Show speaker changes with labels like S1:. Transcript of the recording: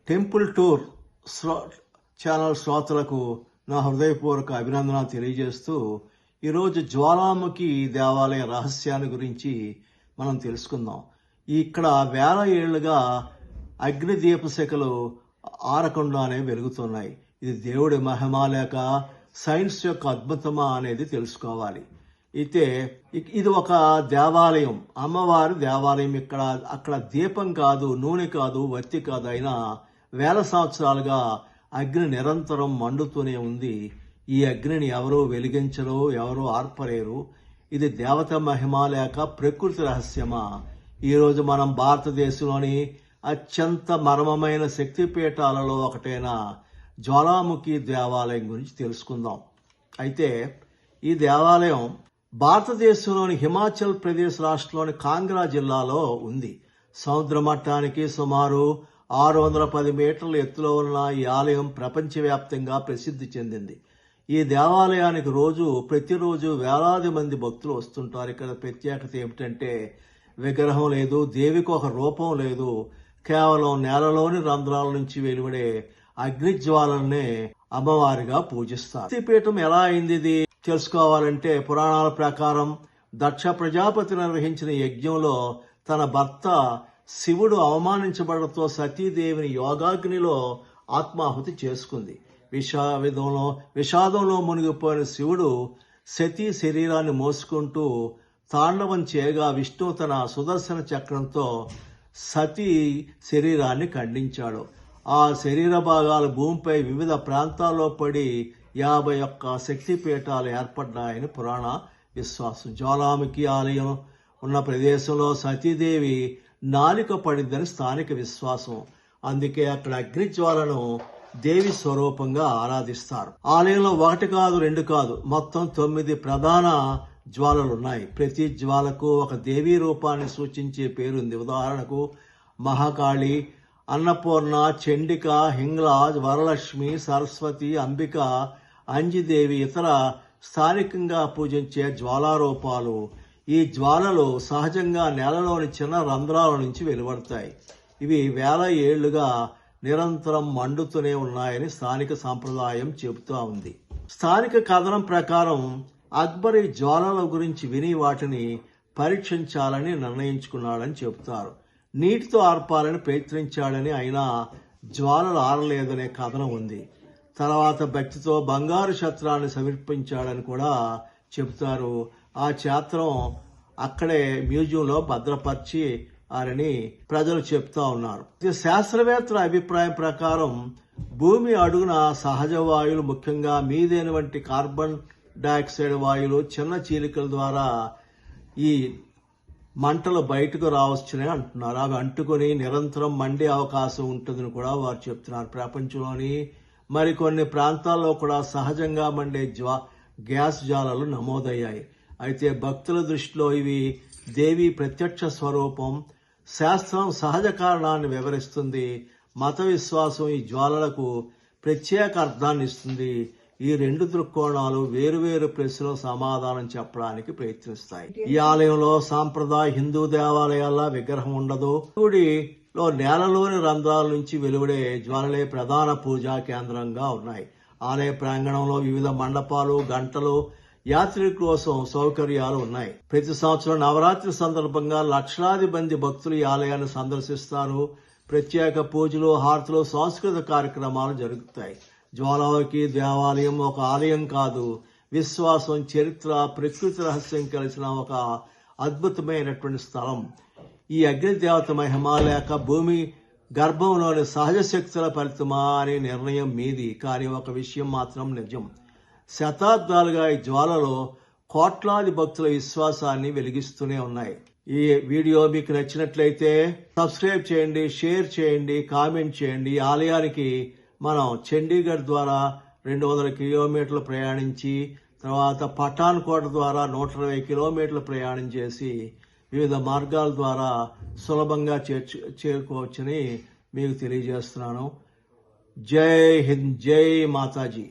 S1: Temple tour channel శ్రోతలకు నా హృదయపూర్వక అభినందనలు తెలియజేస్తూ ఈరోజు జ్వాలాముఖి దేవాలయ రహస్యాన్ని గురించి మనం తెలుసుకుందాం. ఇక్కడ వేల ఏళ్లుగా అగ్ని దీపశిఖలు ఆరకుండానే వెలుగుతున్నాయి. ఇది దేవుడి మహిమ లేక సైన్స్ యొక్క అద్భుతమా అనేది తెలుసుకోవాలి. అయితే ఇది ఒక దేవాలయం, అమ్మవారి దేవాలయం. అక్కడ దీపం కాదు, నూనె కాదు, వత్తి కాదు, అయినా వేల సంవత్సరాలుగా అగ్ని నిరంతరం మండుతూనే ఉంది. ఈ అగ్నిని ఎవరూ వెలిగించరు, ఎవరూ ఆర్పలేరు. ఇది దేవత మహిమ లేక ప్రకృతి రహస్యమా? ఈరోజు మనం భారతదేశంలోని అత్యంత మర్మమైన శక్తిపీఠాలలో ఒకటైన జ్వాలాముఖి దేవాలయం గురించి తెలుసుకుందాం. అయితే ఈ దేవాలయం భారతదేశంలోని హిమాచల్ ప్రదేశ్ రాష్ట్రంలోని కాంగ్రా జిల్లాలో ఉంది. సముద్ర మట్టానికి సుమారు 610 మీటర్ల ఎత్తులో ఉన్న ఈ ఆలయం ప్రపంచవ్యాప్తంగా ప్రసిద్ధి చెందింది. ఈ దేవాలయానికి ప్రతిరోజు వేలాది మంది భక్తులు వస్తుంటారు. ఇక్కడ ప్రత్యేకత ఏమిటంటే విగ్రహం లేదు, దేవికి ఒక రూపం లేదు, కేవలం నేలలోని రంధ్రాల నుంచి వెలువడే అగ్నిజ్వాలనే అమ్మవారిగా పూజిస్తారు. శక్తిపీఠం ఎలా అయింది ఇది తెలుసుకోవాలంటే పురాణాల ప్రకారం దక్ష ప్రజాపతి నిర్వహించిన యజ్ఞంలో తన భర్త శివుడు అవమానించబడటంతో సతీదేవిని యోగాగ్నిలో ఆత్మాహుతి చేసుకుంది. విషాదంలో మునిగిపోయిన శివుడు సతీ శరీరాన్ని మోసుకుంటూ తాండవం చేయగా విష్ణువు తన సుదర్శన చక్రంతో సతీ శరీరాన్ని ఖండించాడు. ఆ శరీర భాగాలు భూమిపై వివిధ ప్రాంతాల్లో పడి 51 శక్తిపీఠాలు ఏర్పడ్డాయని పురాణ విశ్వాసం. జ్వాలాముఖి ఆలయం ఉన్న ప్రదేశంలో సతీదేవి నాలిక పడిందని స్థానిక విశ్వాసం. అందుకే అక్కడ అగ్నిజ్వాలను దేవి స్వరూపంగా ఆరాధిస్తారు. ఆలయంలో 1 కాదు 2 కాదు, మొత్తం 9 ప్రధాన జ్వాలలున్నాయి. ప్రతి జ్వాలకు ఒక దేవీ రూపాన్ని సూచించే పేరుంది. ఉదాహరణకు మహాకాళి, అన్నపూర్ణ, చండిక, హింగ్లాజ్, వరలక్ష్మి, సరస్వతి, అంబిక, అంజిదేవి ఇతర స్థానికంగా పూజించే జ్వాలారూపాలు. ఈ జ్వాలలు సహజంగా నేలలోని చిన్న రంధ్రాల నుంచి వెలువడతాయి. ఇవి వేల ఏళ్లుగా నిరంతరం మండుతూనే ఉన్నాయని స్థానిక సాంప్రదాయం చెబుతూ ఉంది. స్థానిక కథనం ప్రకారం అక్బర్ ఈ జ్వాలల గురించి విని వాటిని పరీక్షించాలని నిర్ణయించుకున్నాడని చెబుతారు. నీటితో ఆర్పాలని ప్రయత్నించాడని, అయినా జ్వాలలు ఆరలేదనే కథనం ఉంది. తర్వాత భక్తితో బంగారు ఛత్రాన్ని సమర్పించాడని కూడా చెబుతారు. ఆ ఛత్రం అక్కడే మ్యూజియంలో భద్రపరిచారని ప్రజలు చెప్తా ఉన్నారు. శాస్త్రవేత్తల అభిప్రాయం ప్రకారం భూమి అడుగున సహజ వాయువులు, ముఖ్యంగా మీథేన్ వంటి కార్బన్ డయాక్సైడ్ వాయువులు చిన్న చీలికల ద్వారా ఈ మంటలు బయటకు రావచ్చునని అంటున్నారు. అవి అంటుకొని నిరంతరం మండే అవకాశం ఉంటుందని కూడా వారు చెప్తున్నారు. ప్రపంచంలోని మరికొన్ని ప్రాంతాల్లో కూడా సహజంగా మండే గ్యాస్ జ్వాలలు నమోదయ్యాయి. అయితే భక్తుల దృష్టిలో ఇవి దేవి ప్రత్యక్ష స్వరూపం. శాస్త్రం సహజ కారణాన్ని వివరిస్తుంది, మత విశ్వాసం ఈ జ్వాలలకు ప్రత్యేక అర్థాన్ని ఇస్తుంది. ఈ 2 దృక్కోణాలు వేరువేరు ప్రశ్నలకు సమాధానం చెప్పడానికి ప్రయత్నిస్తాయి. ఈ ఆలయంలో సాంప్రదాయ హిందూ దేవాలయాల్లో విగ్రహం ఉండదు. గుడిలో నేలలోని రంధ్రాల నుంచి వెలువడే జ్వాలలే ప్రధాన పూజా కేంద్రంగా ఉన్నాయి. ఆలయ ప్రాంగణంలో వివిధ మండపాలు, గంటలు, యాత్రికుల కోసం సౌకర్యాలు ఉన్నాయి. ప్రతి సంవత్సరం నవరాత్రి సందర్భంగా లక్షలాది మంది భక్తులు ఈ ఆలయాన్ని సందర్శిస్తారు. ప్రత్యేక పూజలు, హారతులు, సాంస్కృతిక కార్యక్రమాలు జరుగుతాయి. జ్వాలాముఖి దేవాలయం ఒక ఆలయం కాదు, విశ్వాసం, చరిత్ర, ప్రకృతి రహస్యం కలిసిన ఒక అద్భుతమైనటువంటి స్థలం. ఈ అగ్నిదేవత మహిమ లేక భూమి గర్భంలోని సహజ శక్తుల ఫలితమా అనే నిర్ణయం మీది. కానీ ఒక విషయం మాత్రం నిజం, శతాబ్దాలుగా ఈ జ్వాలలో కోట్లాది భక్తుల విశ్వాసాన్ని వెలిగిస్తూనే ఉన్నాయి. ఈ వీడియో మీకు నచ్చినట్లయితే సబ్స్క్రైబ్ చేయండి, షేర్ చేయండి, కామెంట్ చేయండి. ఈ ఆలయానికి మనం చండీగఢ్ ద్వారా 200 కిలోమీటర్లు ప్రయాణించి, తర్వాత పఠాన్కోట్ ద్వారా 120 కిలోమీటర్లు ప్రయాణం చేసి వివిధ మార్గాల ద్వారా సులభంగా చేరుకోవచ్చని మీకు తెలియజేస్తున్నాను. జై హింద్, జై మాతాజీ.